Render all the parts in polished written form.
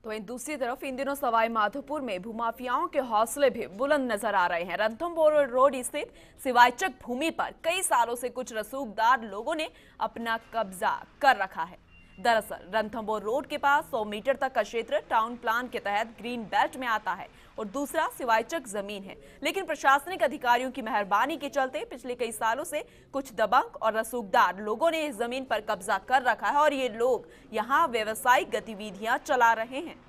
तो इन दूसरी तरफ इन दिनों सवाई माधोपुर में भूमाफियाओं के हौसले भी बुलंद नजर आ रहे हैं। रणथंभौर रोड स्थित सिवायचक भूमि पर कई सालों से कुछ रसूखदार लोगों ने अपना कब्जा कर रखा है। दरअसल रणथंभौर रोड के पास 100 मीटर तक का क्षेत्र टाउन प्लान के तहत ग्रीन बेल्ट में आता है और दूसरा सिवायचक जमीन है। लेकिन प्रशासनिक अधिकारियों की मेहरबानी के चलते पिछले कई सालों से कुछ दबंग और रसूखदार लोगों ने इस जमीन पर कब्जा कर रखा है और ये लोग यहाँ व्यवसायिक गतिविधियां चला रहे हैं।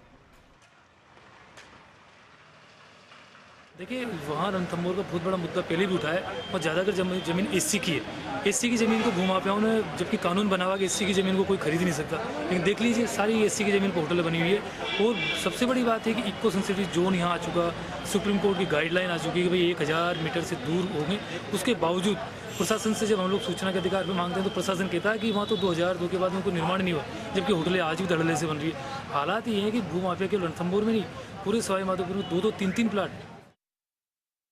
देखिए, वहाँ रणथंभौर का बहुत बड़ा मुद्दा पहले भी उठा है और ज़्यादातर ज़मीन एससी की है। एससी की ज़मीन को भूमाफियाओं ने, जबकि कानून बना हुआ कि एससी की ज़मीन को कोई खरीद नहीं सकता, लेकिन देख लीजिए सारी एससी की ज़मीन पर होटल बनी हुई है। और सबसे बड़ी बात है कि इको सेंसिटिव जोन यहाँ आ चुका, सुप्रीम कोर्ट की गाइडलाइन आ चुकी है कि भाई 1000 मीटर से दूर होंगे। उसके बावजूद प्रशासन से जब हम लोग सूचना के अधिकार पर मांगते हैं तो प्रशासन कहता है कि वहाँ तो 2002 के बाद में कोई निर्माण नहीं हुआ, जबकि होटलें आज भी धड़ल्ले से बन रही है। हालात ये है कि भूमाफिया के रणथंभौर में नहीं, पूरे सवाई माधोपुर में 2-2, 3-3 प्लाट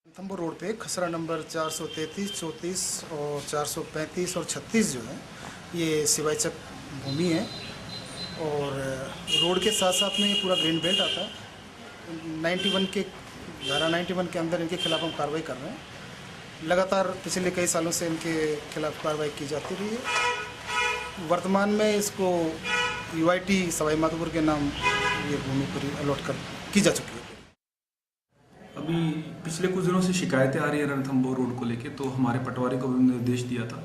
रणथंभौर रोड पे खसरा नंबर 433, 34 और 435 और 36 जो है ये सिवायचक भूमि है। और रोड के साथ साथ में ये पूरा ग्रीन बेल्ट आता है। 91 के धारा 91 के अंदर इनके खिलाफ हम कार्रवाई कर रहे हैं। लगातार पिछले कई सालों से इनके खिलाफ कार्रवाई की जाती रही है। वर्तमान में इसको UIT सवाई माधोपुर के नाम ये भूमि पूरी अलॉट की जा चुकी है। अभी पिछले कुछ दिनों से शिकायतें आ रही है रणथंभौर रोड को लेके, तो हमारे पटवारी को भी निर्देश दिया था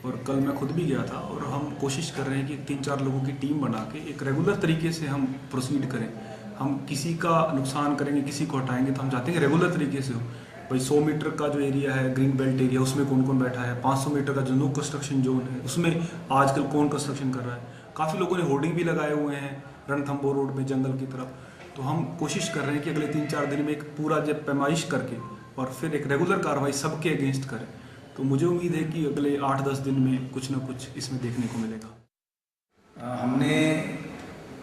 और कल मैं खुद भी गया था। और हम कोशिश कर रहे हैं कि 3-4 लोगों की टीम बना के एक रेगुलर तरीके से हम प्रोसीड करें। हम किसी का नुकसान करेंगे, किसी को हटाएंगे तो हम चाहते हैं रेगुलर तरीके से हो। भाई 100 मीटर का जो एरिया है ग्रीन बेल्ट एरिया, उसमें कौन कौन बैठा है। 500 मीटर का जो नो कंस्ट्रक्शन जोन है उसमें आजकल कौन कंस्ट्रक्शन कर रहा है। काफ़ी लोगों ने होर्डिंग भी लगाए हुए हैं रणथंभौर रोड में जंगल की तरफ। तो हम कोशिश कर रहे हैं कि अगले 3-4 दिन में एक पूरा जब पैमाइश करके और फिर एक रेगुलर कार्रवाई सबके अगेंस्ट करें। तो मुझे उम्मीद है कि अगले 8-10 दिन में कुछ ना कुछ इसमें देखने को मिलेगा। हमने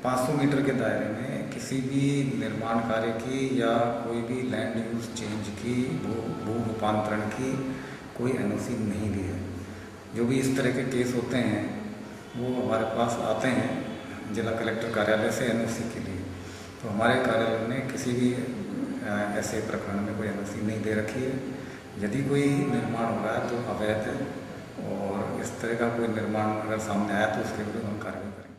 500 मीटर के दायरे में किसी भी निर्माण कार्य की या कोई भी लैंड यूज चेंज की, भू रूपांतरण की कोई NOC नहीं दी है। जो भी इस तरह के केस होते हैं वो हमारे पास आते हैं जिला कलेक्टर कार्यालय से NOC के लिए। तो हमारे कार्यालय ने किसी भी ऐसे प्रकरण में कोई NOC नहीं दे रखी है। यदि कोई निर्माण हो रहा है तो अवैध है और इस तरह का कोई निर्माण अगर सामने आया तो उसके विरुद्ध हम कार्रवाई करेंगे।